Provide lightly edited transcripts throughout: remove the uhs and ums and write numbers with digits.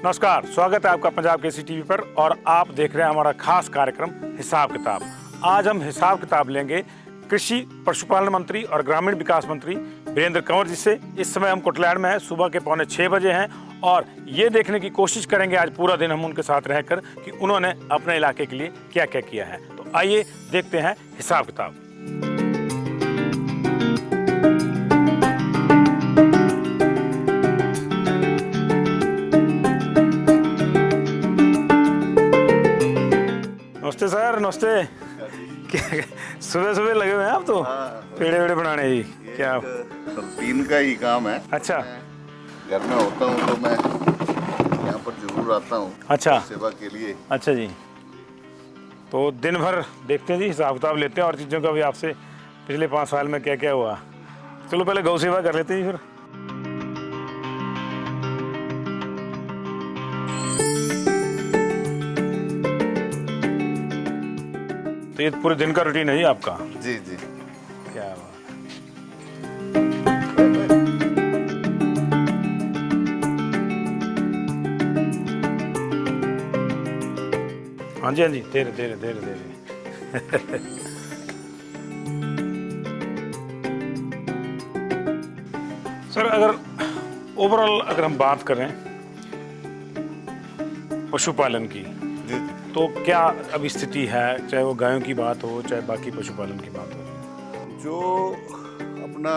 नमस्कार, स्वागत है आपका पंजाब केसरी टीवी पर और आप देख रहे हैं हमारा खास कार्यक्रम हिसाब किताब। आज हम हिसाब किताब लेंगे कृषि पशुपालन मंत्री और ग्रामीण विकास मंत्री वीरेंद्र कंवर जी से। इस समय हम कोटलैंड में हैं, सुबह के 5:45 बजे हैं और ये देखने की कोशिश करेंगे आज पूरा दिन हम उनके साथ रहकर कि उन्होंने अपने इलाके के लिए क्या क्या किया है। तो आइए देखते हैं हिसाब किताब। नमस्ते सर, नमस्ते। सुबह सुबह लगे हुए हैं आप तो पेड़े वेड़े बनाने ही। क्या दिन का ही काम है। अच्छा, घर में होता हूँ तो मैं यहाँ पर जरूर आता हूँ। अच्छा, सेवा के लिए। अच्छा जी। तो दिन भर देखते हैं जी, हिसाब किताब लेते हैं और चीज़ों का भी आपसे पिछले 5 साल में क्या क्या हुआ। चलो पहले गौ सेवा कर लेते हैं जी। फिर तो ये पूरे दिन का रूटीन है जी आपका? जी जी। क्या बात। हाँ जी, हाँ जी, धीरे धीरे धीरे धीरे। सर, अगर ओवरऑल अगर हम बात करें पशुपालन की, जी जी। तो क्या अभी स्थिति है, चाहे वो गायों की बात हो चाहे बाकी पशुपालन की बात हो? जो अपना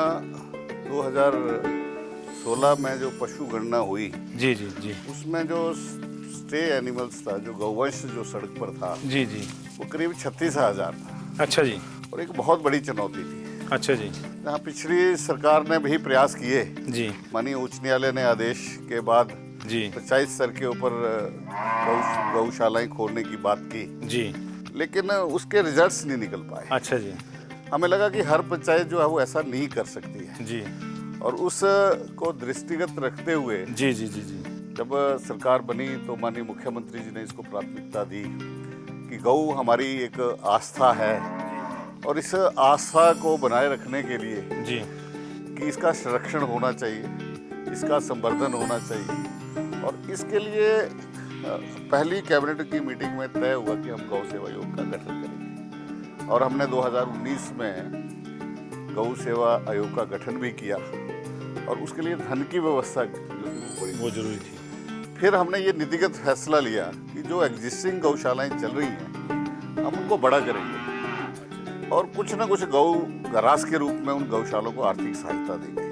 2016 में जो पशु गणना हुई, जी जी जी उसमें जो स्टे एनिमल्स था, जो गौवंश जो सड़क पर था, जी जी। वो करीब 36,000 था। अच्छा जी। और एक बहुत बड़ी चुनौती थी। अच्छा जी। जहाँ पिछली सरकार ने भी प्रयास किए, जी माननीय उच्च न्यायालय ने आदेश के बाद जी पंचायत स्तर के ऊपर गौशालाएं खोलने की बात की, जी। लेकिन उसके रिजल्ट्स नहीं निकल पाए। अच्छा जी। हमें लगा कि हर पंचायत जो है वो ऐसा नहीं कर सकती है, जी और उस को दृष्टिगत रखते हुए जी जी जी जी। जब सरकार बनी तो माननीय मुख्यमंत्री जी ने इसको प्राथमिकता दी कि गौ हमारी एक आस्था है, और इस आस्था को बनाए रखने के लिए जी कि इसका संरक्षण होना चाहिए, इसका संवर्धन होना चाहिए। और इसके लिए पहली कैबिनेट की मीटिंग में तय हुआ कि हम गौ सेवा आयोग का गठन करेंगे, और हमने 2019 में गौ सेवा आयोग का गठन भी किया, और उसके लिए धन की व्यवस्था जो थी वो जरूरी थी। फिर हमने ये नीतिगत फैसला लिया कि जो एग्जिस्टिंग गौशालाएं चल रही हैं हम उनको बड़ा करेंगे, और कुछ ना कुछ गौ ग्रास के रूप में उन गौशालों को आर्थिक सहायता देंगे,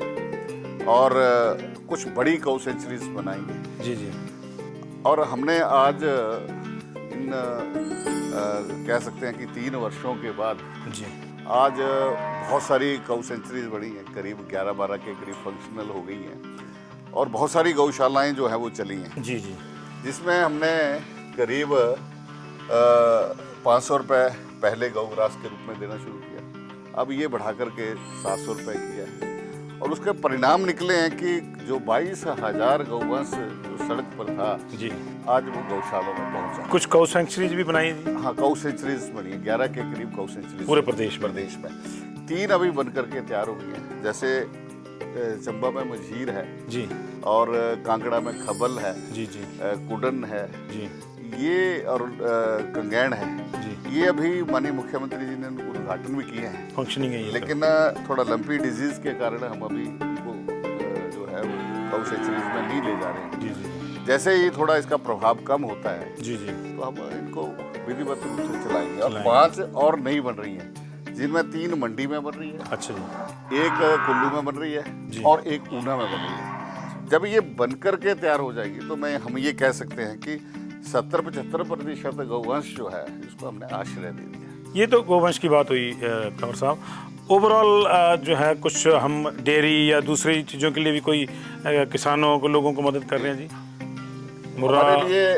और कुछ बड़ी गौ सेंचुरीज बनाएंगे। जी जी। और हमने आज इन कह सकते हैं कि 3 वर्षों के बाद जी आज बहुत सारी गौ सेंचुरीज बनी हैं, करीब 11-12 के करीब फंक्शनल हो गई हैं, और बहुत सारी गौशालाएं जो है वो चली हैं। जी जी। जिसमें हमने करीब 500 रुपये पहले गौग्रास के रूप में देना शुरू किया, अब ये बढ़ा करके 700 रुपये किया है, और उसके परिणाम निकले हैं कि जो 22,000 गौवंश जो सड़क पर था, जी, आज वो गौशालों में पहुंचा। कुछ गौ सेंचुरीज भी बनाई जी? हाँ, गौ सेंचुरीज बनी है, 11 के करीब गौ सेंचुरीज पूरे प्रदेश में 3 अभी बन करके तैयार हो गई हैं। जैसे चंबा में मझीर है जी, और कांगड़ा में खबल है जी जी कुडन है जी ये, और कंगैण है जी। ये। अभी माननीय मुख्यमंत्री जी ने उद्घाटन भी किए हैं, फंक्शनिंग है ये, लेकिन थोड़ा लंपी डिजीज के कारण हम अभी उनको जो है वो गौ सेंचुरीज में नहीं ले जा रहे हैं। जी जी जैसे ही थोड़ा इसका प्रभाव कम होता है जी जी, तो हम इनको विधिवत रूप से चलाएंगे। और 5 और नई बन रही हैं, जिनमें 3 मंडी में बन रही है, अच्छा जी, 1 कुल्लू में बन रही जी। है, और 1 ऊना में बन रही है। जब ये बनकर के तैयार हो जाएगी तो हम ये कह सकते हैं कि 70-75% गौवंश जो है इसको हमने आश्रय दे दिया। ये तो गोवंश की बात हुई कंवर साहब। ओवरऑल जो है कुछ हम डेयरी या दूसरी चीज़ों के लिए भी कोई किसानों को, लोगों को मदद कर रहे हैं जी? मुर्रा हमारे लिए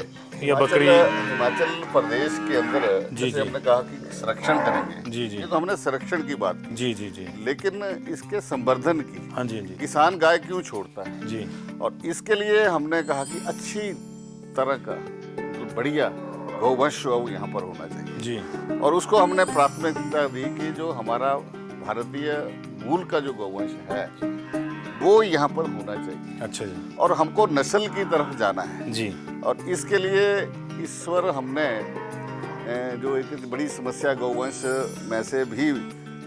या बकरी? हिमाचल प्रदेश के अंदर जी, जैसे जी। हमने कहा कि संरक्षण करेंगे, जी जी ये तो हमने संरक्षण की बात की, जी जी जी, लेकिन इसके संवर्धन की। हाँ जी हाँ जी किसान गाय क्यों छोड़ता है, जी, और इसके लिए हमने कहा कि अच्छी तरह का जो बढ़िया गौवंश जो है वो यहाँ पर होना चाहिए, जी और उसको हमने प्राथमिकता दी कि जो हमारा भारतीय मूल का जो गौवंश है वो यहाँ पर होना चाहिए। अच्छा जी। और हमको नस्ल की तरफ जाना है जी। और इसके लिए ईश्वर हमने जो एक बड़ी समस्या गौवंश में से भी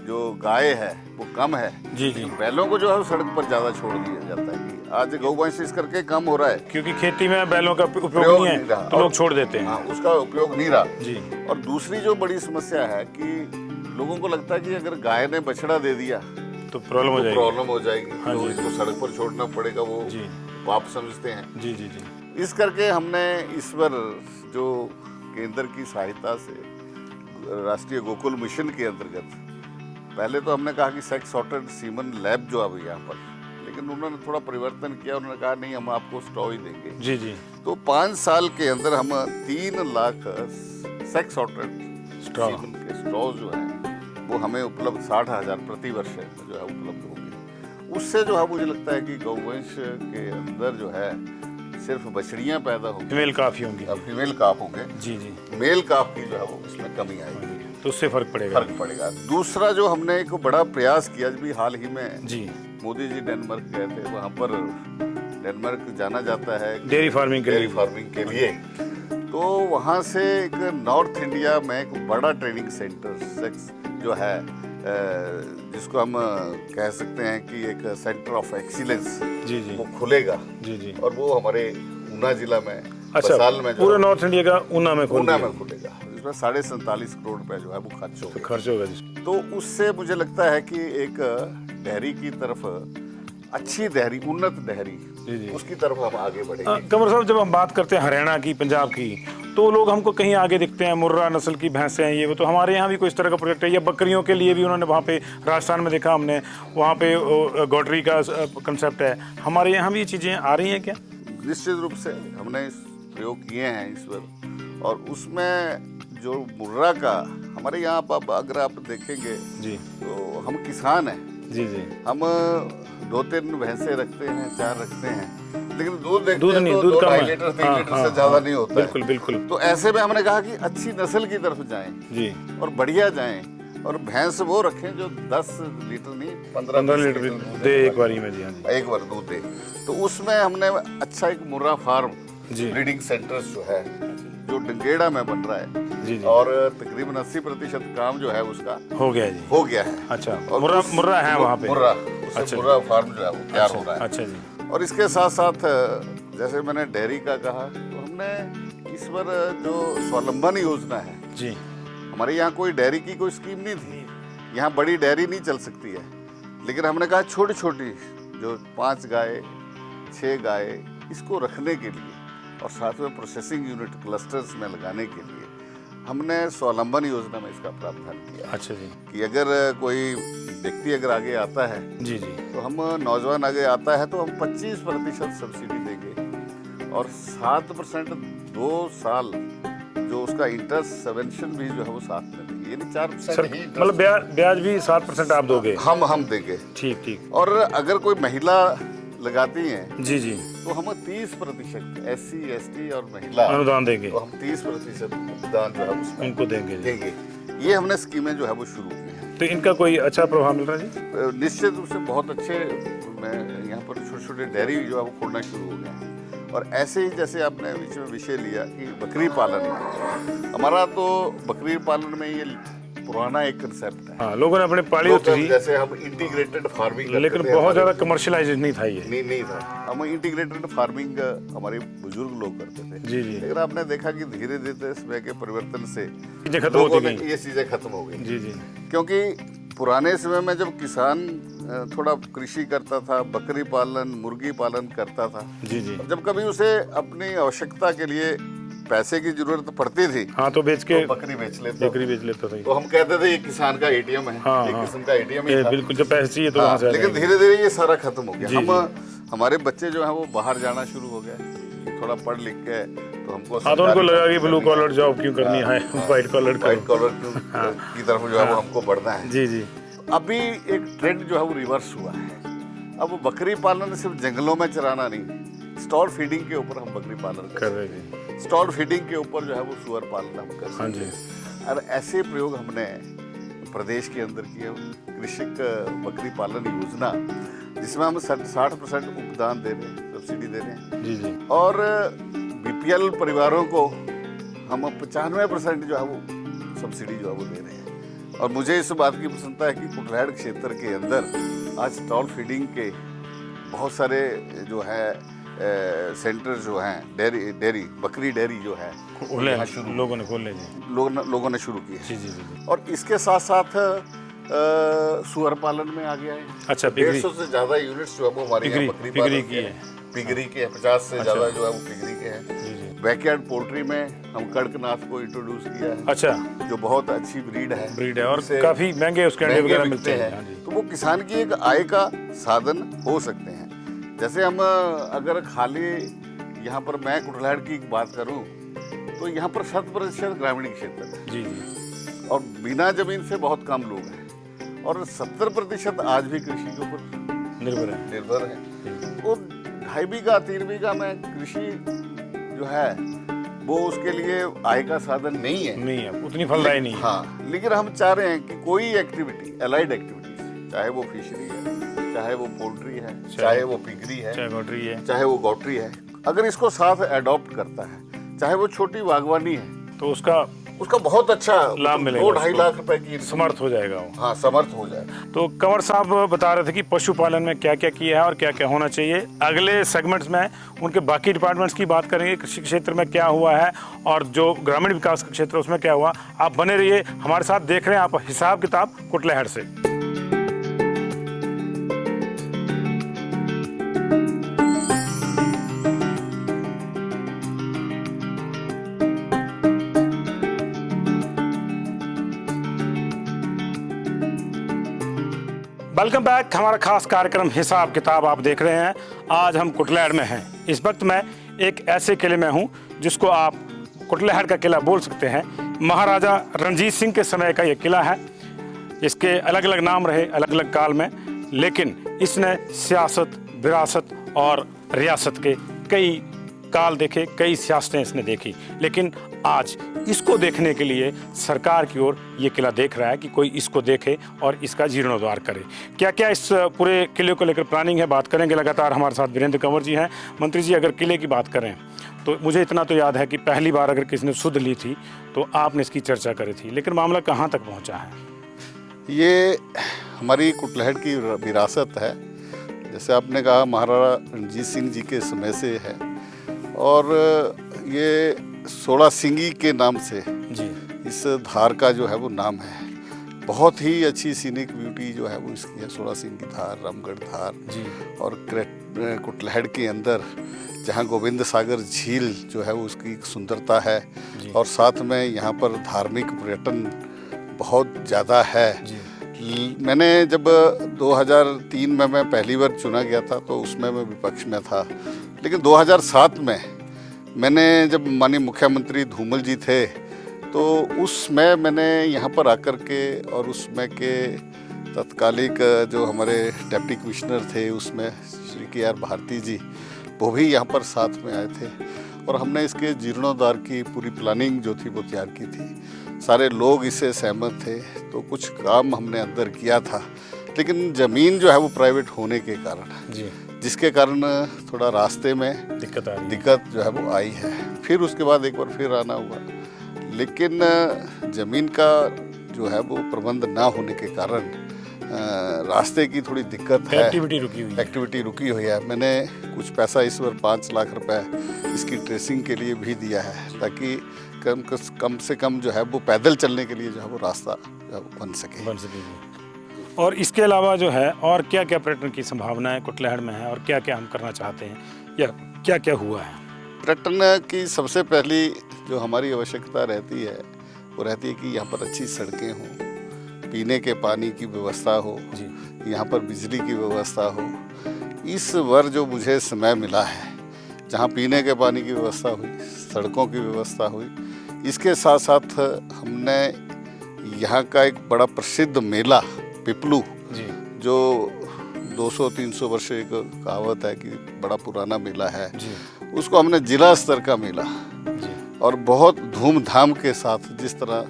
जो गाय है वो कम है। जी जी। बैलों को जो है सड़क पर ज्यादा छोड़ दिया जाता है कि आज गौवंश इस करके कम हो रहा है क्योंकि खेती में बैलों का उपयोग प्रयोग नहीं नहीं रहा। है तो लोग छोड़ देते हैं। हाँ, उसका उपयोग नहीं रहा। जी। और दूसरी जो बड़ी समस्या है कि लोगों को लगता है कि अगर गाय ने बछड़ा दे दिया तो प्रॉब्लम हो जाएगी। प्रॉब्लम हो जाएगी, हाँ तो जी। इसको सड़क पर छोड़ना पड़ेगा, वो जी। पाप समझते हैं। जी जी जी। इस करके हमने ईश्वर जो केंद्र की सहायता से राष्ट्रीय गोकुल मिशन के अंतर्गत पहले तो हमने कहा कि सेक्स सॉर्टेड सीमन लैब जो अभी यहाँ पर, लेकिन उन्होंने थोड़ा परिवर्तन किया। उन्होंने कहा नहीं, हम आपको स्ट्रॉ ही देंगे। जी जी। तो 5 साल के अंदर हम 3 lakh sex sorted straw semen के स्ट्रॉ जो है वो हमें उपलब्ध 60,000 प्रति वर्ष जो है उपलब्ध होंगे। उससे जो है मुझे लगता है कि गौवंश के अंदर जो है सिर्फ बछड़ियां पैदा होंगी, फीमेल काफी होंगी। फीमेल काफ होंगे। जी जी। मेल काफ की जो है वो इसमें कमी आएगी, तो उससे फर्क पड़ेगा। दूसरा जो हमने एक बड़ा प्रयास किया भी हाल ही में, जी। मोदी जी डेनमार्क गए थे। वहाँ पर डेनमार्क जाना जाता है डेयरी फार्मिंग के लिए। तो वहाँ से एक नॉर्थ इंडिया में एक बड़ा ट्रेनिंग सेंटर सेक्स जो है जिसको हम कह सकते हैं कि एक सेंटर ऑफ एक्सीलेंस, जी जी, वो खुलेगा। जी जी। और वो हमारे ऊना जिला में, अच्छा, बसाल में, पूरे नॉर्थ इंडिया का ऊना में खुलेगा, जिसमें 47.5 करोड़ रुपए जो है वो खर्च होगा। तो उससे मुझे लगता है कि एक डेयरी की तरफ, अच्छी डेयरी, उन्नत डेयरी, उसकी तरफ हम आगे बढ़ेंगे। कंवर साहब, जब हम बात करते हैं हरियाणा की, पंजाब की, तो लोग हमको कहीं आगे दिखते हैं, मुर्रा नस्ल की भैंसें हैं ये वो। तो हमारे यहाँ भी कोई इस तरह का प्रोजेक्ट है या बकरियों के लिए भी उन्होंने वहाँ पे राजस्थान में देखा हमने, वहाँ पे गौटरी का कंसेप्ट है। हमारे यहाँ भी ये चीज़ें आ रही हैं क्या? निश्चित रूप से हमने इस प्रयोग किए हैं ईश्वर, और उसमें जो मुर्रा का हमारे यहाँ पर अगर आप देखेंगे जी, तो हम किसान हैं। जी जी। हम 2-3 भैंसे रखते हैं, 4 रखते हैं, लेकिन दूध देखते दूध हैं नहीं, तो दूध कम 2-2.5 है। लीटर 3 लीटर से ज्यादा नहीं होता बिल्कुल है। बिल्कुल। तो ऐसे में हमने कहा कि अच्छी नस्ल की तरफ जाएं जी, और बढ़िया जाएं, और भैंस वो रखें जो 10 लीटर नहीं 15 लीटर दे एक बारी में। जी हाँ जी, एक बार दूध दे। तो उसमें हमने अच्छा एक मुर्रा फार्म जी, ब्रीडिंग सेंटर्स जो है, जो डंगेड़ा में बन रहा है, जी जी, और तकरीबन 80% काम जो है उसका हो गया जी, हो गया है। अच्छा, और मुर्रा है वहाँ पे, अच्छा, मुर्रा फार्म जो है वो तैयार हो रहा है। अच्छा जी। और इसके साथ साथ जैसे मैंने डेयरी का कहा, तो हमने इस बार जो स्वावलंबन योजना है जी, हमारे यहाँ कोई डेयरी की कोई स्कीम नहीं थी। यहाँ बड़ी डेयरी नहीं चल सकती है, लेकिन हमने कहा छोटी छोटी जो 5 गाय 6 गाय इसको रखने के लिए और साथ में प्रोसेसिंग यूनिट क्लस्टर्स में लगाने के लिए हमने स्वावलंबन योजना में इसका प्रावधान किया। अच्छा जी, कि अगर कोई व्यक्ति अगर आगे आता है, जी जी, तो हम नौजवान आगे आता है तो हम 25% सब्सिडी देंगे, और 7% 2 साल जो उसका इंटरेस्ट सबवेंशन भी जो है वो साथ में देंगे, यानी 4% ही मतलब ब्याज भी 7% आप दोगे? हम देंगे। ठीक ठीक। और अगर कोई महिला लगाती हैं, जी जी, तो हम 30% SC ST और महिला अनुदान देंगे, तो हम 30% अनुदान जो है उसमें उनको देंगे। ये हमने स्कीमें जो है वो शुरू की हैं। तो इनका कोई अच्छा प्रभाव मिल रहा है जी? निश्चित रूप से बहुत अच्छे, मैं यहाँ पर छोटे छोटे डेयरी जो है वो खोलना शुरू हो गए हैं। और ऐसे ही जैसे आपने बीच में विषय लिया कि बकरी पालन, हमारा तो बकरी पालन में ये पुराना एक कंसेप्ट है। हाँ, लोगों ने अपने पाली होती थी, जैसे हम इंटीग्रेटेड फार्मिंग, लेकिन बहुत ज्यादा कमर्शियलाइज नहीं था ये। नहीं था। हम इंटीग्रेटेड फार्मिंग हमारे बुजुर्ग लोग करते थे। जी जी। लेकिन आपने देखा कि धीरे धीरे समय के परिवर्तन से चीजें खत्म होती गई, ये चीजें खत्म हो गई। जी जी। क्योंकि पुराने समय में जब किसान थोड़ा कृषि करता था, बकरी पालन, मुर्गी पालन करता था, जी जी, जब कभी उसे अपनी आवश्यकता के लिए पैसे की जरूरत पड़ती थी, हाँ, तो बेच के बकरी बेच लेता था। तो हम कहते थे ये किसान का ATM है। हाँ, एक किस्म का ATM ही था। बिल्कुल, जब पैसे चाहिए तो वहाँ से। लेकिन धीरे धीरे ये सारा खत्म हो गया। हमारे बच्चे जो है वो बाहर जाना शुरू हो गए, थोड़ा पढ़ लिख के, तो हमको तो उनको लगा कि ब्लू कॉलर जॉब क्यों करनी है, व्हाइट कॉलर की तरफ जो है वो हमको बढ़ना है। जी जी। अभी एक ट्रेंड जो है वो रिवर्स हुआ है। अब बकरी पालन सिर्फ जंगलों में चराना नहीं, स्टॉल फीडिंग के ऊपर हम बकरी पालन कर रहे हैं। स्टॉल फीडिंग के ऊपर जो है वो सुअर पालन हम कर रहे हैं। और ऐसे प्रयोग हमने प्रदेश के अंदर किए। कृषक बकरी पालन योजना जिसमें हम 60% उपदान दे रहे हैं, सब्सिडी दे रहे हैं। जी जी। और बीपीएल परिवारों को हम 95% जो है वो सब्सिडी जो है वो दे रहे हैं। और मुझे इस बात की प्रसन्नता है कि कुटलैहड़ क्षेत्र के अंदर आज स्टॉल फीडिंग के बहुत सारे जो है सेंटर जो हैं, डेयरी बकरी डेयरी जो है लोगों ने खोले जी, लोगों ने शुरू की है। जी जी जी। और इसके साथ साथ सुअर पालन में आ गया है। अच्छा, 150 से ज्यादा यूनिट्स जो है वो हमारे यहाँ बकरी पिगरी पालन की है। पिगरी के 50 से ज्यादा जो है वो पिगरी के हैं। जी जी। बैकयार्ड पोल्ट्री में हम कड़कनाथ को इंट्रोड्यूस किया है। अच्छा, जो बहुत अच्छी ब्रीड है और उससे काफी महंगे उसके अंडे महंगे वगैरह बिकते मिलते हैं। हैं। हाँ जी। तो वो किसान की एक आय का साधन हो सकते हैं। जैसे हम अगर खाली यहाँ पर मैं कुटलैहड़ की बात करूँ तो यहाँ पर 100% ग्रामीण क्षेत्र है। जी जी। और बिना जमीन से बहुत कम लोग हैं और 70% आज भी कृषि के ऊपर निर्भर है। तो 2.5 बीघा 3 बीघा में कृषि जो है वो उसके लिए आय का साधन नहीं है, उतनी फलदायी नहीं है। हाँ, लेकिन हम चाह रहे हैं कि कोई एक्टिविटी, एलाइड एक्टिविटीज, चाहे वो फिशरी है, चाहे वो पोल्ट्री है, चाहे वो पिगरी है, चाहे वो गौट्री है, अगर इसको साथ एडॉप्ट करता है, चाहे वो छोटी बागवानी है, तो उसका बहुत अच्छा लाभ मिलेगा। 2-2.5 लाख रुपए की समर्थ हो जाएगा वो। हाँ, समर्थ हो जाएगा। तो कंवर साहब बता रहे थे कि पशुपालन में क्या क्या किया है और क्या क्या होना चाहिए। अगले सेगमेंट्स में उनके बाकी डिपार्टमेंट्स की बात करेंगे, कृषि क्षेत्र में क्या हुआ है और जो ग्रामीण विकास का क्षेत्र उसमें क्या हुआ। आप बने रहिए हमारे साथ, देख रहे हैं आप हिसाब किताब कुटलैहड़ से। Welcome back. हमारा खास कार्यक्रम हिसाब किताब आप देख रहे हैं। आज हम कुटलैहड़ में हैं। इस वक्त मैं एक ऐसे किले में हूं जिसको आप कुटलैहड़ का किला बोल सकते हैं। महाराजा रणजीत सिंह के समय का ये किला है। इसके अलग अलग नाम रहे अलग अलग काल में, लेकिन इसने सियासत, विरासत और रियासत के कई काल देखे, कई सियासतें इसने देखी। लेकिन आज इसको देखने के लिए सरकार की ओर ये किला देख रहा है कि कोई इसको देखे और इसका जीर्णोद्धार करे। क्या क्या इस पूरे किले को लेकर प्लानिंग है, बात करेंगे। लगातार हमारे साथ वीरेंद्र कंवर जी हैं। मंत्री जी, अगर किले की बात करें तो मुझे इतना तो याद है कि पहली बार अगर किसी ने सुध ली थी तो आपने इसकी चर्चा करी थी, लेकिन मामला कहाँ तक पहुँचा है? ये हमारी कुटलैहड़ की विरासत है। जैसे आपने कहा, महाराजा रणजीत सिंह जी के समय से है और ये 16 सिंगी के नाम से जी इस धार का जो है वो नाम है। बहुत ही अच्छी सीनिक ब्यूटी जो है वो इसकी है। 16 सिंगी धार, रामगढ़ धार जी। और कुटलैहड़ के अंदर जहाँ गोविंद सागर झील जो है वो उसकी एक सुंदरता है और साथ में यहाँ पर धार्मिक पर्यटन बहुत ज़्यादा है। मैंने जब 2003 में मैं पहली बार चुना गया था तो उसमें मैं विपक्ष में था, लेकिन 2007 में मैंने जब माननीय मुख्यमंत्री धूमल जी थे तो उसमें मैंने यहाँ पर आकर के और उसमें के तत्कालिक जो हमारे डिप्टी कमिश्नर थे उसमें श्री KR भारती जी, वो भी यहाँ पर साथ में आए थे और हमने इसके जीर्णोद्धार की पूरी प्लानिंग जो थी वो तैयार की थी। सारे लोग इससे सहमत थे, तो कुछ काम हमने अंदर किया था, लेकिन ज़मीन जो है वो प्राइवेट होने के कारण जिसके कारण थोड़ा रास्ते में दिक्कत जो है वो आई है। फिर उसके बाद एक बार फिर आना हुआ, लेकिन ज़मीन का जो है वो प्रबंध ना होने के कारण रास्ते की थोड़ी दिक्कत है। एक्टिविटी रुकी हुई है। मैंने कुछ पैसा इस बार 5 लाख रुपए इसकी ट्रेसिंग के लिए भी दिया है, ताकि कम से कम जो है वो पैदल चलने के लिए जो है वो रास्ता बन सके। और इसके अलावा जो है और क्या क्या पर्यटन की संभावना है कुटलैहड़ में है और क्या क्या हम करना चाहते हैं या क्या क्या हुआ है? पर्यटन की सबसे पहली जो हमारी आवश्यकता रहती है वो रहती है कि यहाँ पर अच्छी सड़कें हों, पीने के पानी की व्यवस्था हो, यहाँ पर बिजली की व्यवस्था हो। इस बार जो मुझे समय मिला है जहाँ पीने के पानी की व्यवस्था हुई, सड़कों की व्यवस्था हुई, इसके साथ साथ हमने यहाँ का एक बड़ा प्रसिद्ध मेला पिपलू जो 200-300 वर्ष एक कहावत है कि बड़ा पुराना मेला है, उसको हमने जिला स्तर का मेला और बहुत धूमधाम के साथ, जिस तरह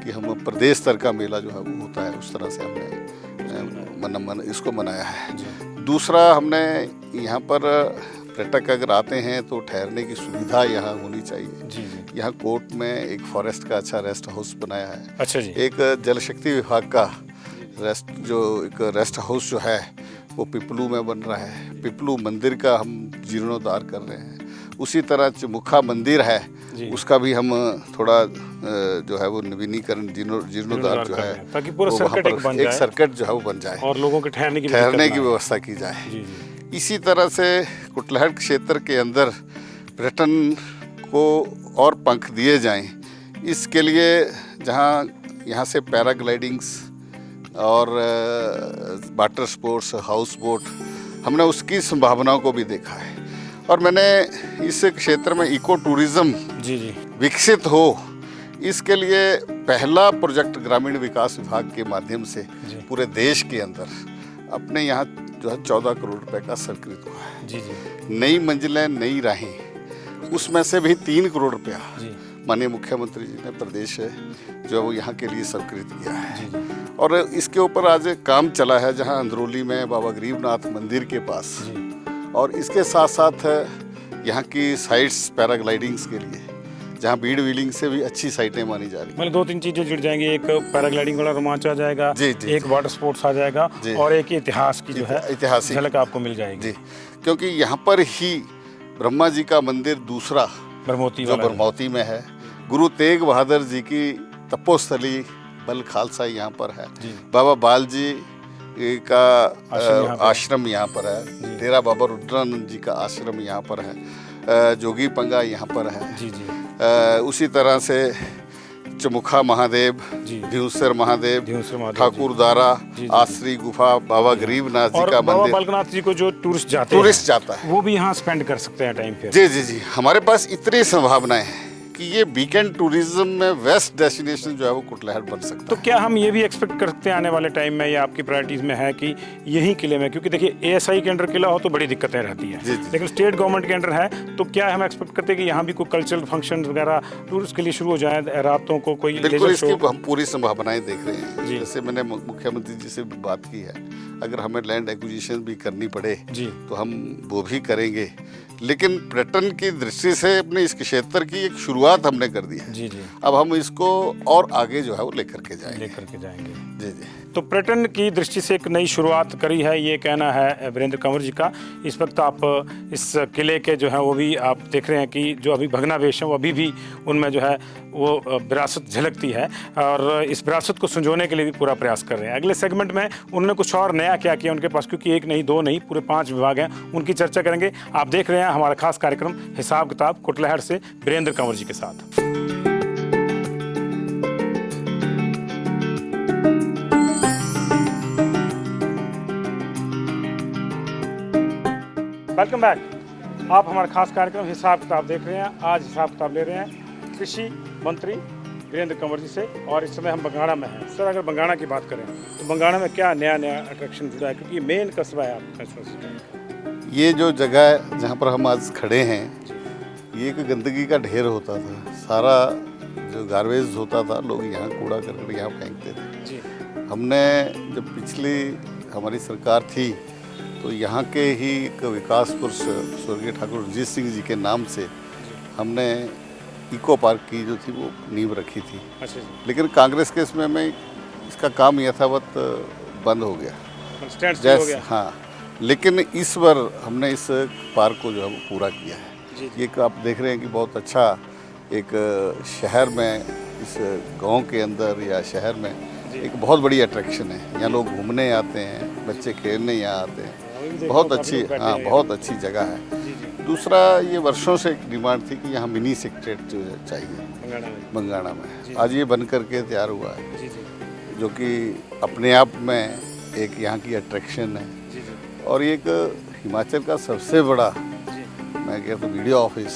कि हम प्रदेश स्तर का मेला जो है वो होता है, उस तरह से हमने इसको मनाया है। दूसरा हमने यहाँ पर पर्यटक अगर आते हैं तो ठहरने की सुविधा यहाँ होनी चाहिए। जी जी। यहाँ कोर्ट में एक फॉरेस्ट का अच्छा रेस्ट हाउस बनाया है। अच्छा जी। एक जल शक्ति विभाग का एक रेस्ट हाउस जो है वो पिपलू में बन रहा है। पिपलू मंदिर का हम जीर्णोद्धार कर रहे हैं। उसी तरह चमुखा मंदिर है, उसका भी हम थोड़ा जो है वो नवीनीकरण जीर्णोद्धार जो है, ताकि पूरा सर्किट एक सर्किट जो है वो बन जाए और लोगों के ठहरने की व्यवस्था की जाए। जी जी। इसी तरह से कुटलहट क्षेत्र के अंदर पर्यटन को और पंख दिए जाएं, इसके लिए जहां यहाँ से पैराग्लाइडिंग्स और वाटर स्पोर्ट्स, हाउस बोट, हमने उसकी संभावनाओं को भी देखा है। और मैंने इस क्षेत्र में इको टूरिज्म जी जी विकसित हो, इसके लिए पहला प्रोजेक्ट ग्रामीण विकास विभाग के माध्यम से पूरे देश के अंदर अपने यहाँ जो है 14 करोड़ रुपए का स्वीकृत हुआ है। जी जी। नई मंजिलें, नई राहें, उसमें से भी 3 करोड़ रुपया माननीय मुख्यमंत्री जी ने प्रदेश जो वो यहाँ के लिए स्वीकृत किया है। और इसके ऊपर आज काम चला है, जहाँ अंदरौली में बाबा गरीबनाथ मंदिर के पास, और इसके साथ साथ यहाँ की साइट्स पैराग्लाइडिंग्स के लिए, जहाँ बीड व्हीलिंग से भी अच्छी साइटें मानी जा रही हैं। मतलब 2-3 चीज़ें जुड़ जाएंगी, एक पैराग्लाइडिंग वाला रोमांच आ जाएगा, एक वाटर स्पोर्ट्स आ जाएगा, और एक इतिहास की जो है ऐतिहासिक झलक आपको मिल जाएगी। जी, क्योंकि यहाँ पर ही ब्रह्मा जी का मंदिर दूसरा बरमौती में है, गुरु तेग बहादुर जी की तपोस्थली बल खालसा यहाँ पर है, बाबा बाल जी का आश्रम यहाँ पर है, डेरा बाबा रुद्रानंद जी का आश्रम यहाँ पर है, जोगी पंगा यहाँ पर है। जी जी। उसी तरह से चमुखा महादेव, ध्यूसर महादेव, ठाकुरदारा, आश्री गुफा, बाबा गरीबनाथ जी का मंदिर, बाबा बालकनाथ जी को जो टूरिस्ट जाता है वो भी यहाँ स्पेंड कर सकते हैं टाइम पे। जी जी जी। हमारे पास इतनी संभावनाएं हैं कि ये वीकेंड टूरिज्म में बेस्ट डेस्टिनेशन जो है वो कुटलहट बन सकता है। तो क्या हम ये भी एक्सपेक्ट करते हैं आने वाले टाइम में, या आपकी प्रायोरिटीज में है कि यही किले में, क्योंकि देखिए एएसआई के अंडर किला हो तो बड़ी दिक्कतें रहती हैं, लेकिन स्टेट गवर्नमेंट के अंडर है, तो क्या हम एक्सपेक्ट करते हैं कि यहाँ भी कोई कल्चरल फंक्शन वगैरह टूरिस्ट के लिए शुरू हो जाए, रातों को कोई? बिल्कुल, इसकी हम पूरी संभावनाएं देख रहे हैं। जैसे मैंने मुख्यमंत्री जी से भी बात की है, अगर हमें लैंड एक्विजिशन भी करनी पड़े तो हम वो भी करेंगे, लेकिन पर्यटन की दृष्टि से अपने इस क्षेत्र की एक शुरुआत हमने कर दी है। जी जी। अब हम इसको और आगे जो है वो लेकर के जाएंगे। जी जी। तो पर्यटन की दृष्टि से एक नई शुरुआत करी है, ये कहना है वीरेंद्र कंवर जी का। इस वक्त आप इस किले के जो है वो भी आप देख रहे हैं कि जो अभी भग्नावशेष हैं वो अभी भी उनमें जो है वो विरासत झलकती है, और इस विरासत को संजोने के लिए भी पूरा प्रयास कर रहे हैं। अगले सेगमेंट में उन्होंने कुछ और नया क्या किया उनके पास, क्योंकि एक नहीं, दो नहीं, पूरे 5 विभाग हैं, उनकी चर्चा करेंगे। आप देख रहे हैं हमारा खास कार्यक्रम हिसाब किताब कुटलहट से वीरेंद्र कंवर जी के साथ। Welcome back. आप हमारा खास कार्यक्रम हिसाब किताब देख रहे हैं। आज हिसाब किताब ले रहे हैं कृषि मंत्री वीरेंद्र कंवर जी से, और इस समय हम बंगाणा में हैं। सर, अगर बंगाणा की बात करें तो बंगाणा में क्या नया अट्रैक्शन जुड़ा है, क्योंकि मेन कस्बा है आपका? ये जो जगह है जहाँ पर हम आज खड़े हैं, ये एक गंदगी का ढेर होता था। सारा जो गार्बेज होता था, लोग यहाँ कूड़ा करकट यहाँ फेंकते थे जी। हमने जब पिछली हमारी सरकार थी तो यहाँ के ही एक विकास पुरुष स्वर्गीय ठाकुर रणजीत सिंह जी के नाम से हमने इको पार्क की जो थी वो नींव रखी थी। अच्छा जी। लेकिन कांग्रेस के इसमें में इसका काम यथावत बंद हो गया, जैसे हाँ। लेकिन इस बार हमने इस पार्क को जो है वो पूरा किया है। ये आप देख रहे हैं कि बहुत अच्छा एक शहर में, इस गांव के अंदर या शहर में एक बहुत बड़ी अट्रैक्शन है। यहाँ लोग घूमने आते हैं, बच्चे खेलने यहाँ आते हैं। बहुत अच्छी, हाँ, बहुत अच्छी जगह है। दूसरा, ये वर्षों से एक डिमांड थी कि यहाँ मिनी सेक्रेट जो चाहिए बंगाणा में। आज ये बन करके तैयार हुआ है, जो कि अपने आप में एक यहाँ की अट्रैक्शन है। और एक हिमाचल का सबसे बड़ा, मैं कहता हूँ, वीडियो ऑफिस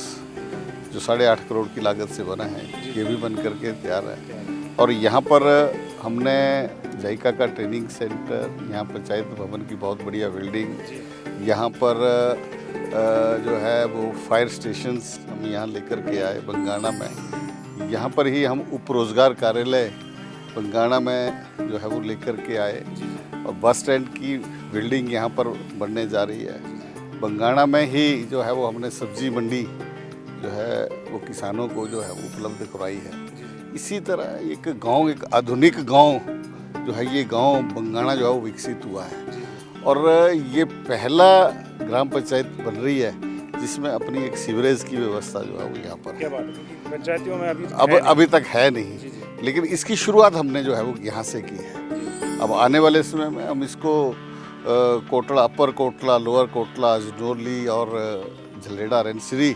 जो 8.5 करोड़ की लागत से बना है, ये भी बन करके तैयार है। और यहाँ पर हमने जायका का ट्रेनिंग सेंटर, यहाँ पंचायत भवन की बहुत बढ़िया बिल्डिंग, यहाँ पर जो है वो फायर स्टेशंस हम यहाँ लेकर के आए बंगाणा में। यहाँ पर ही हम उप रोजगार कार्यालय बंगाणा में जो है वो लेकर के आए, और बस स्टैंड की बिल्डिंग यहाँ पर बनने जा रही है। बंगाणा में ही जो है वो हमने सब्जी मंडी जो है वो किसानों को जो है वो उपलब्ध कराई है। इसी तरह एक गांव, एक आधुनिक गांव जो है, ये गांव बंगाणा जो है वो विकसित हुआ है और ये पहला ग्राम पंचायत बन रही है जिसमें अपनी एक सीवरेज की व्यवस्था जो है वो यहाँ पर क्या बात है, क्योंकि पंचायतों में अभी तक है नहीं, लेकिन इसकी शुरुआत हमने जो है वो यहाँ से की है। अब आने वाले समय में हम इसको कोटला, अपर कोटला, लोअर कोटला, अजनौली और झलेड़ा, रेनसरी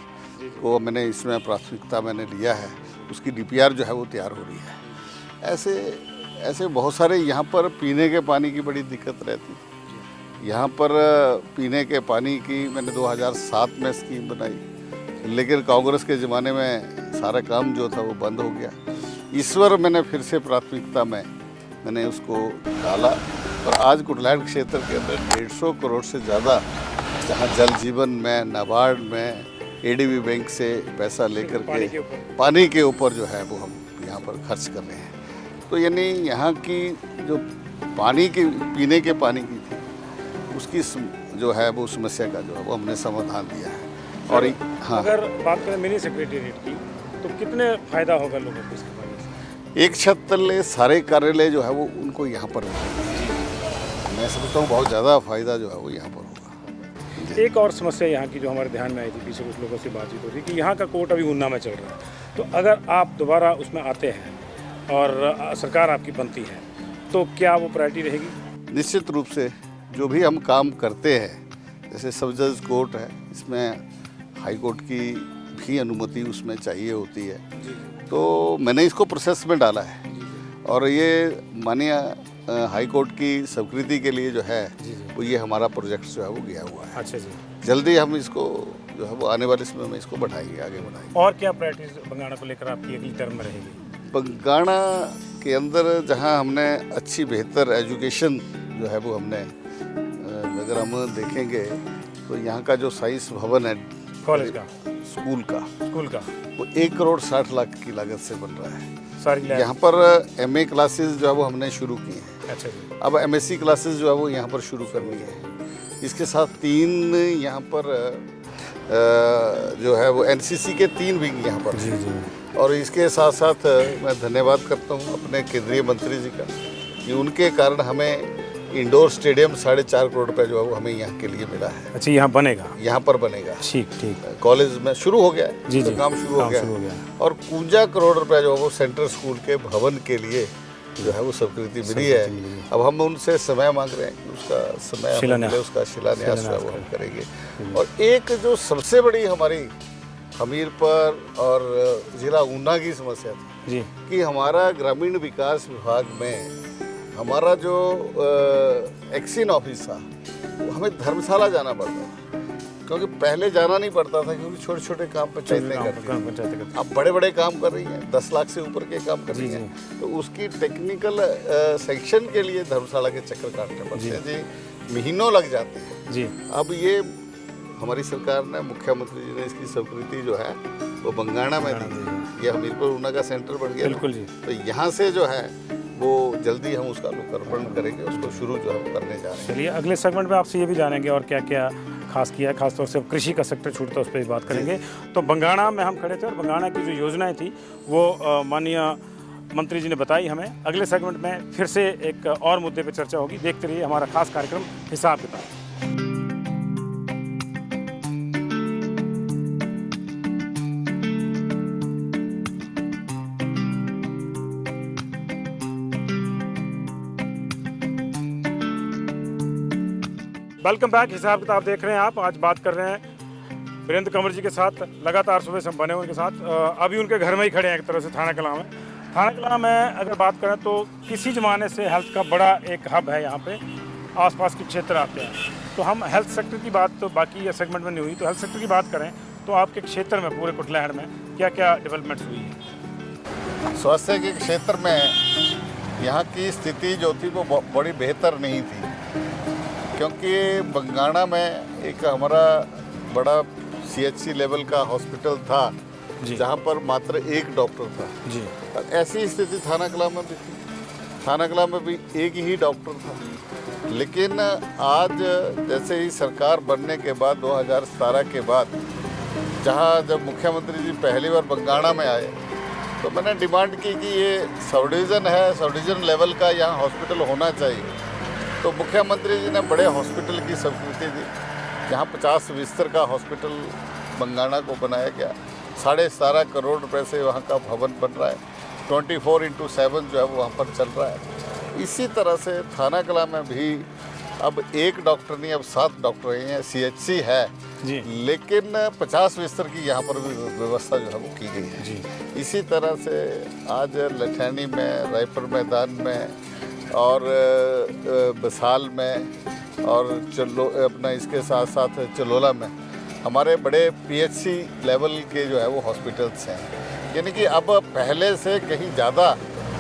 को मैंने इसमें प्राथमिकता मैंने लिया है। उसकी डीपीआर जो है वो तैयार हो रही है। ऐसे बहुत सारे यहाँ पर पीने के पानी की बड़ी दिक्कत रहती है। यहाँ पर पीने के पानी की मैंने 2007 में स्कीम बनाई, लेकिन कांग्रेस के ज़माने में सारा काम जो था वो बंद हो गया। इस बार मैंने फिर से प्राथमिकता में मैंने उसको डाला और आज कुटलैंड क्षेत्र के अंदर 150 करोड़ से ज़्यादा, जहाँ जल जीवन में, नाबार्ड में, एडीबी बैंक से पैसा लेकर के पानी के ऊपर जो है वो हम यहाँ पर खर्च कर रहे हैं। तो यानी यहाँ की जो पानी के, पीने के पानी की थी, उसकी जो है वो समस्या का जो है वो हमने समाधान दिया है। और हाँ, अगर बात करें मिनी सेक्रेटेरिएट की तो कितने फायदा होगा लोगों को इसके बारे में? एक छत तले सारे कार्यालय जो है वो उनको यहाँ पर मिलेंगे। मैं समझता हूँ बहुत ज़्यादा फायदा जो है वो यहाँ पर होगा। एक और समस्या यहाँ की जो हमारे ध्यान में आई थी, पीछे कुछ लोगों से बातचीत हो रही कि यहाँ का कोर्ट अभी ऊना में चल रहा है, तो अगर आप दोबारा उसमें आते हैं और सरकार आपकी बनती है तो क्या वो प्रायोरिटी रहेगी? निश्चित रूप से जो भी हम काम करते हैं, जैसे सब जज कोर्ट है, इसमें हाई कोर्ट की भी अनुमति उसमें चाहिए होती है, तो मैंने इसको प्रोसेस में डाला है और ये माननीय हाई कोर्ट की स्वीकृति के लिए जो है वो ये हमारा प्रोजेक्ट जो है वो गया हुआ है। अच्छा जी, जल्दी हम इसको जो है वो आने वाले समय में इसको बढ़ाएंगे, आगे बढ़ाएंगे। और क्या प्रायोरिटीज बंगाणा को लेकर आपकी अगली टर्म में रहेगी? बंगाणा के अंदर जहां हमने अच्छी बेहतर एजुकेशन जो है वो हमने, अगर हम देखेंगे तो यहाँ का जो साइंस भवन है कॉलेज का, स्कूल का वो 1 करोड़ 60 लाख की लागत से बन रहा है। सारी यहाँ पर MA क्लासेस जो है वो हमने शुरू की हैं। अच्छा जी। अब MSc क्लासेस जो है वो यहाँ पर शुरू करनी है। इसके साथ 3 यहाँ पर जो है वो NCC के 3 विंग यहाँ पर जी। और इसके साथ साथ मैं धन्यवाद करता हूँ अपने केंद्रीय मंत्री जी का कि उनके कारण हमें इंडोर स्टेडियम 4.5 करोड़ रुपए जो है वो हमें यहाँ के लिए मिला है। अच्छा, यहाँ बनेगा? यहाँ पर बनेगा। ठीक। कॉलेज में शुरू हो गया है, जी, तो काम शुरू हो गया। और 51 करोड़ रुपए जो है वो सेंट्रल स्कूल के भवन के लिए जो है वो स्वीकृति मिली है। अब हम उनसे समय मांग रहे हैं कि उसका समय उसका शिलान्यास जो है वो हम करेंगे। और एक जो सबसे बड़ी हमारी हमीरपुर और जिला ऊना की समस्या थी कि हमारा ग्रामीण विकास विभाग में हमारा जो एक्सिन ऑफिस था वो हमें धर्मशाला जाना पड़ता था, क्योंकि पहले जाना नहीं पड़ता था क्योंकि छोटे छोटे काम पंचायतें करती। अब बड़े बड़े काम कर रही हैं, 10 लाख से ऊपर के काम कर रही हैं, तो उसकी टेक्निकल सेक्शन के लिए धर्मशाला के चक्कर काटने पड़ते हैं जी, महीनों लग जाते हैं जी। अब ये हमारी सरकार ने, मुख्यमंत्री जी ने इसकी स्वीकृति जो है वो बंगाणा में दी। ये हमीरपुर ऊना का सेंटर बन गया। बिल्कुल जी। तो यहाँ से जो है वो जल्दी हम उसका लोकार्पण करेंगे, उसको शुरू जो है करने जा रहे हैं। चलिए, अगले सेगमेंट में आपसे ये भी जानेंगे और क्या क्या खास किया है, खासतौर से कृषि का सेक्टर छूटता है उस पर भी बात करेंगे। तो बंगाणा में हम खड़े थे और बंगाणा की जो योजनाएं थी वो माननीय मंत्री जी ने बताई हमें। अगले सेगमेंट में फिर से एक और मुद्दे पर चर्चा होगी। देखते रहिए हमारा खास कार्यक्रम हिसाब किताब। Welcome back. हिसाब किताब देख रहे हैं आप। आज बात कर रहे हैं वीरेंद्र कंवर जी के साथ। लगातार सुबह से हम बने उनके साथ। अभी उनके घर में ही खड़े हैं एक तरह से, थाना कलां में। थाना कलां में अगर बात करें तो किसी ज़माने से हेल्थ का बड़ा एक हब है यहाँ पे, आसपास के क्षेत्र आते हैं। तो हम हेल्थ सेक्टर की बात तो बाकी सेगमेंट में नहीं हुई, तो हेल्थ सेक्टर की बात करें तो आपके क्षेत्र में, पूरे कुटलैंड में क्या क्या डेवलपमेंट्स हुई है? स्वास्थ्य के क्षेत्र में यहाँ की स्थिति जो थी वो बड़ी बेहतर नहीं थी, क्योंकि बंगाणा में एक हमारा बड़ा CHC लेवल का हॉस्पिटल था जहाँ पर मात्र 1 डॉक्टर था जी। और ऐसी स्थिति थाना कलां में भी थी। थाना कलां में भी 1 ही डॉक्टर था। लेकिन आज जैसे ही सरकार बनने के बाद 2017 के बाद जहाँ जब मुख्यमंत्री जी पहली बार बंगाणा में आए तो मैंने डिमांड की कि ये सब डिवीज़न है, सब डिवीज़न लेवल का यहाँ हॉस्पिटल होना चाहिए। तो मुख्यमंत्री जी ने बड़े हॉस्पिटल की स्वीकृति दी, जहाँ 50 बिस्तर का हॉस्पिटल बंगाणा को बनाया गया। 17.5 करोड़ रुपए से वहाँ का भवन बन रहा है, 24/7 जो है वो वहाँ पर चल रहा है। इसी तरह से थाना कला में भी अब एक डॉक्टर नहीं, अब 7 डॉक्टर हैं, CHC है जी। लेकिन 50 बिस्तर की यहाँ पर भी व्यवस्था जो है वो की गई है जी। इसी तरह से आज लठैनी में, रायपुर मैदान में और बसाल में और अपना इसके साथ साथ चलोला में हमारे बड़े PHC लेवल के जो है वो हॉस्पिटल्स हैं। यानी कि अब पहले से कहीं ज़्यादा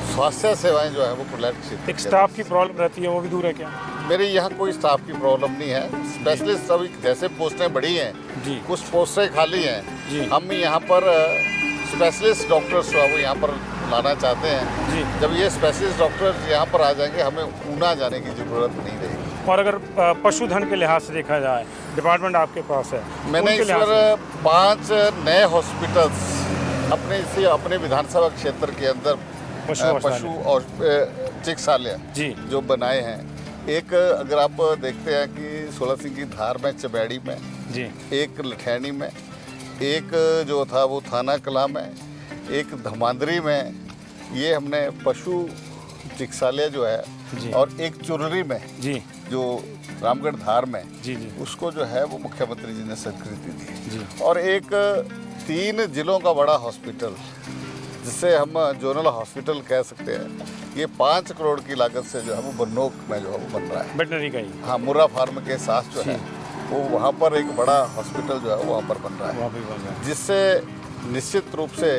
स्वास्थ्य सेवाएं जो है वो कुटलैहड़ क्षेत्र एक स्टाफ की प्रॉब्लम रहती है, वो भी दूर है क्या? मेरे यहाँ कोई स्टाफ की प्रॉब्लम नहीं है। स्पेशलिस्ट अभी जैसे पोस्टें बढ़ी हैं जी। कुछ पोस्टें खाली जी। हैं, हम यहाँ पर स्पेशलिस्ट डॉक्टर्स जो है वो यहाँ पर लाना चाहते हैं जी। जब ये स्पेशलिस्ट डॉक्टर्स यहाँ पर आ जाएंगे हमें ऊना जाने की ज़रूरत नहीं रहेगी। और अगर पशुधन के लिहाज से देखा जाए, डिपार्टमेंट आपके पास है, मैंने उनके इस लिहाज पर 5 नए हॉस्पिटल्स अपने विधानसभा क्षेत्र के अंदर पशु और चिकित्सालय जी जो बनाए हैं। एक अगर आप देखते हैं कि 16 सिंह की धार में, चबैड़ी में जी, एक लठैनी में, एक जो था वो थाना कला में, एक धमांदरी में, ये हमने पशु चिकित्सालय जो है जी। और एक चुररी में जी जो रामगढ़ धार में जी जी उसको जो है वो मुख्यमंत्री जी ने स्वीकृति दी जी। और एक 3 जिलों का बड़ा हॉस्पिटल जिसे हम जोनल हॉस्पिटल कह सकते हैं, ये 5 करोड़ की लागत से जो है वो बन्नोक में जो है वो बन रहा है। वेटनरी का ही, हाँ, मुर्रा फार्म के साथ जो है वो वहाँ पर एक बड़ा हॉस्पिटल जो है वो वहाँ पर बन रहा वहाँ पे बन रहा है, है। जिससे निश्चित रूप से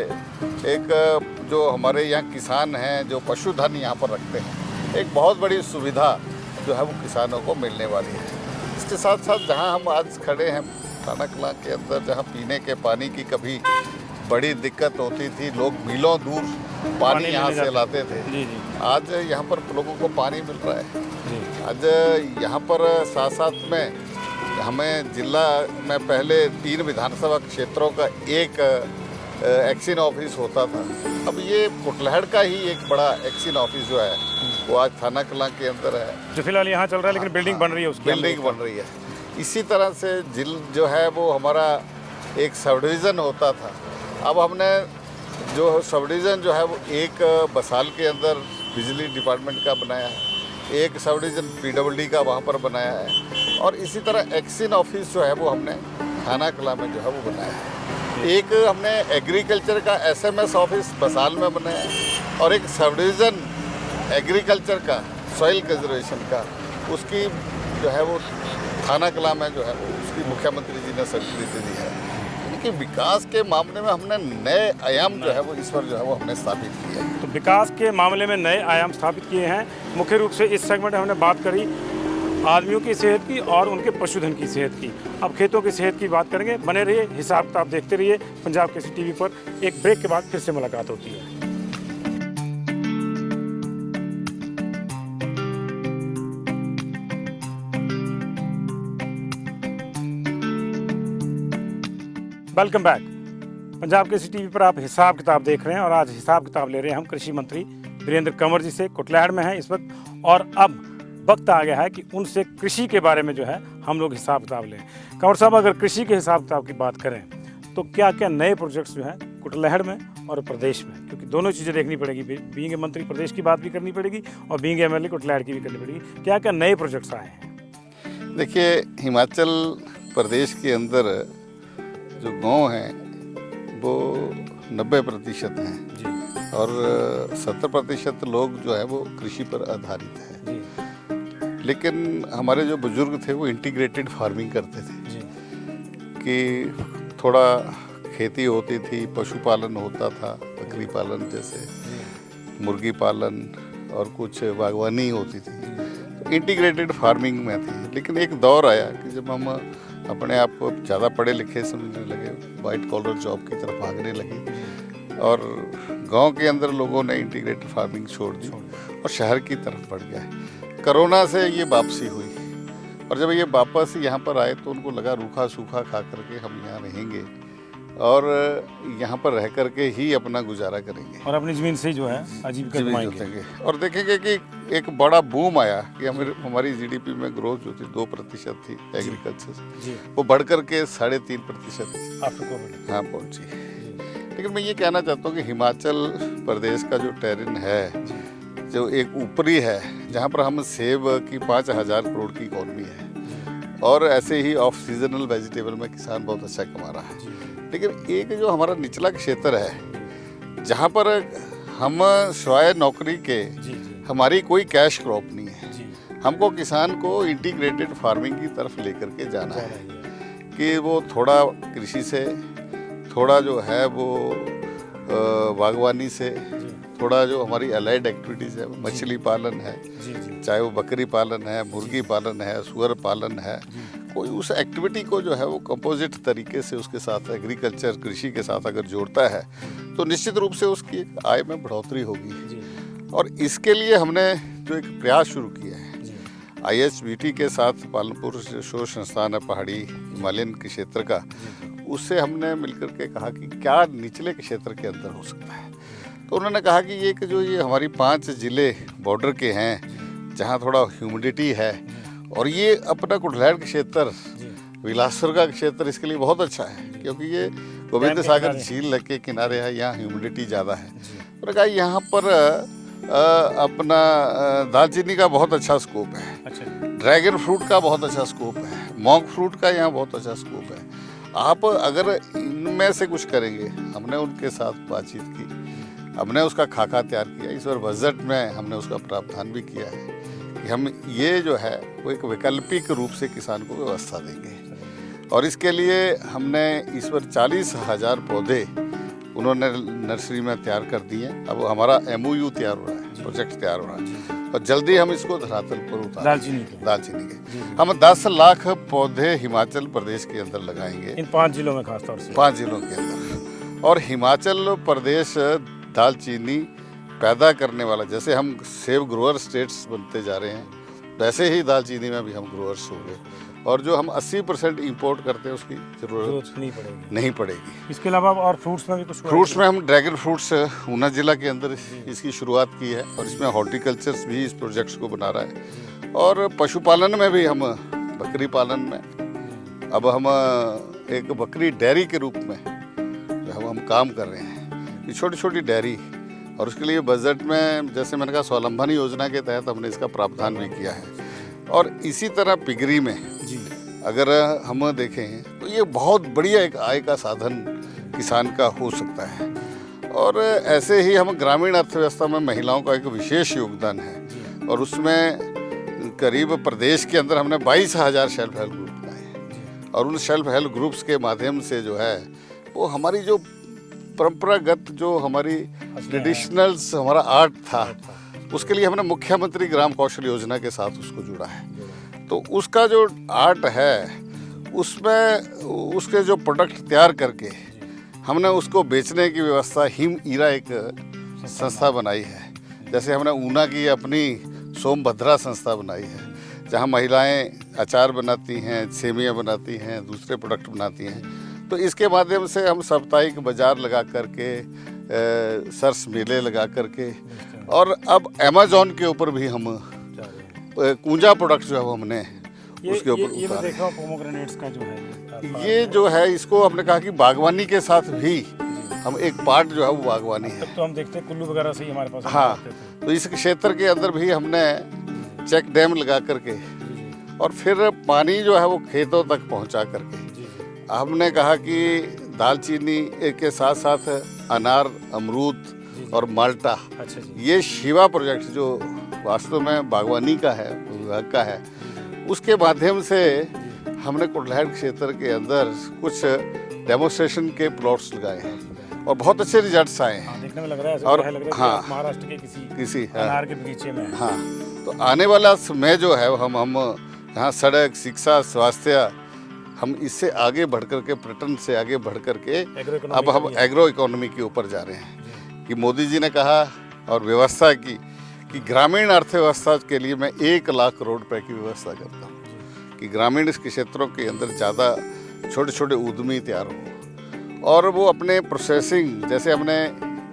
एक जो हमारे यहाँ किसान हैं जो पशुधन यहाँ पर रखते हैं, एक बहुत बड़ी सुविधा जो है वो किसानों को मिलने वाली है। इसके साथ साथ जहाँ हम आज खड़े हैं थाना कला के अंदर, जहाँ पीने के पानी की कभी बड़ी दिक्कत होती थी, लोग मीलों दूर पानी यहाँ से लाते थे, जी जी आज यहाँ पर लोगों को पानी मिल रहा है। जी आज यहाँ पर साथ साथ में हमें जिला में पहले 3 विधानसभा क्षेत्रों का एक एक्सिन ऑफिस होता था, अब ये कुटलैहड़ का ही एक बड़ा एक्सिन ऑफिस जो है वो आज थाना कला के अंदर है, जो फिलहाल यहाँ चल रहा है, लेकिन बिल्डिंग बन रही है, उसकी बिल्डिंग बन रही है। इसी तरह से जो है वो हमारा एक सब डिवीज़न होता था, अब हमने जो सब डिवीज़न जो है वो एक बसाल के अंदर बिजली डिपार्टमेंट का बनाया है, एक सब डिवीज़न PWD का वहाँ पर बनाया है और इसी तरह एक्सिन ऑफिस जो है वो हमने थाना कला में जो है वो बनाया है। एक हमने एग्रीकल्चर का SMS ऑफिस बसाल में बनाया है और एक सब डिवीज़न एग्रीकल्चर का, सॉइल कंजर्वेशन का, उसकी जो है वो थाना कला में जो है वो उसकी मुख्यमंत्री जी ने स्वीकृति दी है। कि विकास के मामले में हमने नए आयाम जो है वो इस पर जो है वो हमने स्थापित किए हैं। तो विकास के मामले में नए आयाम स्थापित किए हैं। मुख्य रूप से इस सेगमेंट में हमने बात करी आदमियों की सेहत की और उनके पशुधन की सेहत की। अब खेतों की सेहत की बात करेंगे। बने रहिए, हिसाब किताब देखते रहिए पंजाब केसरी टीवी पर। एक ब्रेक के बाद फिर से मुलाकात होती है। Welcome back. Punjab Kesari TV पर आप हिसाब किताब देख रहे हैं और आज हिसाब किताब ले रहे हैं हम कृषि मंत्री वीरेंद्र कंवर जी से। कुटलैहड़ में हैं इस वक्त और अब वक्त आ गया है कि उनसे कृषि के बारे में जो है हम लोग हिसाब किताब लें। कंवर साहब, अगर कृषि के हिसाब किताब की बात करें तो क्या क्या नए प्रोजेक्ट्स जो हैं कुटलैहड़ में और प्रदेश में, क्योंकि दोनों चीज़ें देखनी पड़ेगी, बीइंग मंत्री प्रदेश की बात भी करनी पड़ेगी और बीइंग MLA कुटलैहड़ की भी करनी पड़ेगी। क्या क्या नए प्रोजेक्ट्स आए हैं? देखिए, हिमाचल प्रदेश के अंदर जो गांव हैं वो 90% हैं जी और 70% लोग जो है वो कृषि पर आधारित है। जी लेकिन हमारे जो बुजुर्ग थे वो इंटीग्रेटेड फार्मिंग करते थे जी कि थोड़ा खेती होती थी, पशुपालन होता था, बकरी पालन जैसे, मुर्गी पालन और कुछ बागवानी होती थी, तो इंटीग्रेटेड फार्मिंग में थी। लेकिन एक दौर आया कि जब हम अपने आप को ज़्यादा पढ़े लिखे समझने लगे, वाइट कॉलर जॉब की तरफ भागने लगे और गांव के अंदर लोगों ने इंटीग्रेटेड फार्मिंग छोड़ दी और शहर की तरफ बढ़ गए। कोरोना से ये वापसी हुई और जब ये वापस यहाँ पर आए तो उनको लगा रूखा सूखा खा करके हम यहाँ रहेंगे और यहाँ पर रह करके ही अपना गुजारा करेंगे और अपनी ज़मीन से ही जो है आजीविका कमाएंगे। जोतेंगे और देखेंगे कि एक बड़ा बूम आया कि हमारी जीडीपी में ग्रोथ जो थी 2% थी एग्रीकल्चर से, वो बढ़ करके 3.5% आफ्टर कोविड हाँ पहुँची। लेकिन मैं ये कहना चाहता हूँ कि हिमाचल प्रदेश का जो टेरेन है जो एक ऊपरी है जहाँ पर हम सेब की 5,000 करोड़ की इकॉनमी है और ऐसे ही ऑफ सीजनल वेजिटेबल में किसान बहुत अच्छा कमा रहा है। लेकिन एक जो हमारा निचला क्षेत्र है जहाँ पर हम सिवाय नौकरी के हमारी कोई कैश क्रॉप नहीं है, हमको किसान को इंटीग्रेटेड फार्मिंग की तरफ लेकर के जाना है कि वो थोड़ा कृषि से, थोड़ा जो है वो बागवानी से, थोड़ा जो हमारी अलाइड एक्टिविटीज़ है, मछली पालन है, चाहे वो बकरी पालन है, मुर्गी पालन है, सुअर पालन है, कोई उस एक्टिविटी को जो है वो कंपोजिट तरीके से उसके साथ एग्रीकल्चर कृषि के साथ अगर जोड़ता है तो निश्चित रूप से उसकी आय में बढ़ोतरी होगी। और इसके लिए हमने जो एक प्रयास शुरू किया है ISBT के साथ, पालनपुर शोध संस्थान है पहाड़ी हिमालयन के क्षेत्र का, उससे हमने मिलकर के कहा कि क्या निचले क्षेत्र के अंदर हो सकता है। तो उन्होंने कहा कि ये हमारी 5 ज़िले बॉर्डर के हैं जहाँ थोड़ा ह्यूमिडिटी है और ये अपना कुटलैहड़ क्षेत्र, बिलासपुर का क्षेत्र इसके लिए बहुत अच्छा है क्योंकि ये गोविंद सागर झील के किनारे है, यहाँ ह्यूमिडिटी ज़्यादा है। उन्होंने कहा यहाँ पर अपना दालचीनी का बहुत अच्छा स्कोप है, ड्रैगन फ्रूट का बहुत अच्छा स्कोप है, मॉन्क फ्रूट का यहाँ बहुत अच्छा स्कोप है। आप अगर इनमें से कुछ करेंगे, हमने उनके साथ बातचीत की, हमने उसका खाका तैयार किया, इस बार बजट में हमने उसका प्रावधान भी किया है कि हम ये जो है वो एक वैकल्पिक रूप से किसान को व्यवस्था देंगे। और इसके लिए हमने इस बार 40,000 पौधे उन्होंने नर्सरी में तैयार कर दिए। अब हमारा MOU तैयार हो रहा है, प्रोजेक्ट तैयार हो रहा है और जल्दी हम इसको धरातल पर उतार दालचीनी के हम 10 लाख पौधे हिमाचल प्रदेश के अंदर लगाएंगे, इन 5 जिलों में खासतौर से 5 जिलों के अंदर। और हिमाचल प्रदेश दालचीनी पैदा करने वाला, जैसे हम सेब ग्रोअर स्टेट्स बनते जा रहे हैं वैसे ही दालचीनी में भी हम ग्रोअर्स हो गए और जो हम 80% इंपोर्ट करते हैं उसकी जरूरत नहीं पड़ेगी। इसके अलावा और फ्रूट्स में भी कुछ? फ्रूट्स में हम ड्रैगन फ्रूट्स ऊना जिला के अंदर इसकी शुरुआत की है और इसमें हॉर्टिकल्चर भी इस प्रोजेक्ट्स को बना रहा है। और पशुपालन में भी हम बकरी पालन में अब हम एक बकरी डेयरी के रूप में हम काम कर रहे हैं, छोटी छोटी डेयरी। और उसके लिए बजट में जैसे मैंने कहा स्वावलंबन योजना के तहत हमने इसका प्रावधान भी किया है। और इसी तरह पिगरी में अगर हम देखें तो ये बहुत बढ़िया एक आय का साधन किसान का हो सकता है। और ऐसे ही हम ग्रामीण अर्थव्यवस्था में महिलाओं का एक विशेष योगदान है और उसमें करीब प्रदेश के अंदर हमने 22,000 सेल्फ हेल्प ग्रुप बनाए और उन सेल्फ हेल्प ग्रुप्स के माध्यम से जो है वो हमारी जो परंपरागत जो हमारी ट्रेडिशनल्स हमारा आर्ट था उसके लिए हमने मुख्यमंत्री ग्राम कौशल योजना के साथ उसको जुड़ा है। तो उसका जो आर्ट है उसमें उसके जो प्रोडक्ट तैयार करके हमने उसको बेचने की व्यवस्था हिम ईरा एक संस्था बनाई है। जैसे हमने ऊना की अपनी सोमभद्रा संस्था बनाई है जहां महिलाएं अचार बनाती हैं, सेमियां बनाती हैं, दूसरे प्रोडक्ट बनाती हैं। तो इसके माध्यम से हम साप्ताहिक बाजार लगा करके, सरस मेले लगा करके और अब अमेज़ॉन के ऊपर भी हम कूंजा प्रोडक्ट जो है हमने उसके ऊपर ये मैं देख रहा हूं पोमोग्रेनेट्स का जो है ये जो है इसको हमने कहा कि बागवानी के साथ भी हम एक पार्ट जो है वो बागवानी है। तो हम देखते हैं कुल्लू वगैरह से ही हमारे पास हाँ, तो इस क्षेत्र के अंदर भी हमने चेक डैम लगा करके और फिर पानी जो है वो खेतों तक पहुंचा करके हमने कहा कि दालचीनी के साथ साथ अनार, अमरूद और माल्टा, ये शिवा प्रोजेक्ट जो वास्तव में बागवानी का है, विभाग का है, उसके माध्यम से हमने कुटलैहड़ क्षेत्र के अंदर कुछ डेमोन्स्ट्रेशन के प्लॉट्स लगाए हैं और बहुत अच्छे रिजल्ट्स आए हैं। देखने में लग रहा है और लग रहा है महाराष्ट्र के किसी अनार के बगीचे में। हाँ, तो आने वाला समय जो है हम यहाँ सड़क, शिक्षा, स्वास्थ्य, हम इससे आगे बढ़ कर के, पर्यटन से आगे बढ़ कर के अब हम एग्रो इकोनॉमी के ऊपर जा रहे हैं कि मोदी जी ने कहा और व्यवस्था की कि ग्रामीण अर्थव्यवस्था के लिए मैं 1 लाख करोड़ रुपए की व्यवस्था करता हूँ कि ग्रामीण क्षेत्रों के अंदर ज़्यादा छोटे छोटे उद्यमी तैयार हों और वो अपने प्रोसेसिंग, जैसे हमने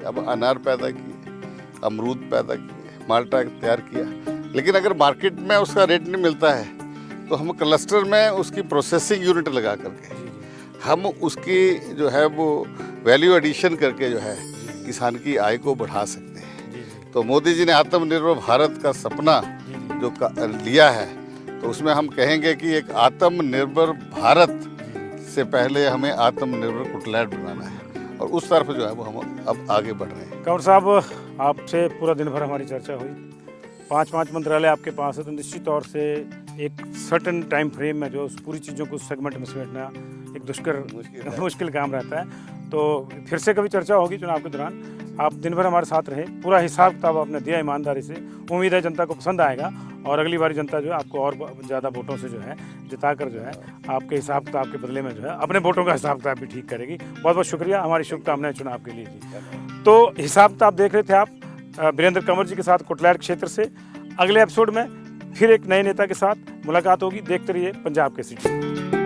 अब अनार पैदा किए, अमरूद पैदा किए, माल्टा तैयार किया, लेकिन अगर मार्केट में उसका रेट नहीं मिलता है तो हम क्लस्टर में उसकी प्रोसेसिंग यूनिट लगा करके हम उसकी जो है वो वैल्यू एडिशन करके जो है किसान की आय को बढ़ा सकते हैं। तो मोदी जी ने आत्मनिर्भर भारत का सपना जो लिया है, तो उसमें हम कहेंगे कि एक आत्मनिर्भर भारत से पहले हमें आत्मनिर्भर कुटलैट बनाना है और उस तरफ जो है वो हम अब आगे बढ़ रहे हैं। कंवर साहब, आपसे पूरा दिन भर हमारी चर्चा हुई, 5 मंत्रालय आपके पास है, तो निश्चित तौर से एक सर्टन टाइम फ्रेम में जो पूरी चीज़ों को सेगमेंट में समेटना एक मुश्किल काम रहता है। तो फिर से कभी चर्चा होगी चुनाव के दौरान। आप दिन भर हमारे साथ रहे, पूरा हिसाब किताब आपने दिया ईमानदारी से। उम्मीद है जनता को पसंद आएगा और अगली बार जनता जो है आपको और ज़्यादा वोटों से जो है जिताकर जो है आपके हिसाब किताब के बदले में जो है अपने वोटों का हिसाब किताब भी ठीक करेगी। बहुत बहुत शुक्रिया, हमारी शुभकामनाएं चुनाव के लिए जी। तो हिसाब किताब देख रहे थे आप वीरेंद्र कंवर जी के साथ कुटलैट क्षेत्र से। अगले एपिसोड में फिर एक नए नेता के साथ मुलाकात होगी। देखते रहिए पंजाब केसरी।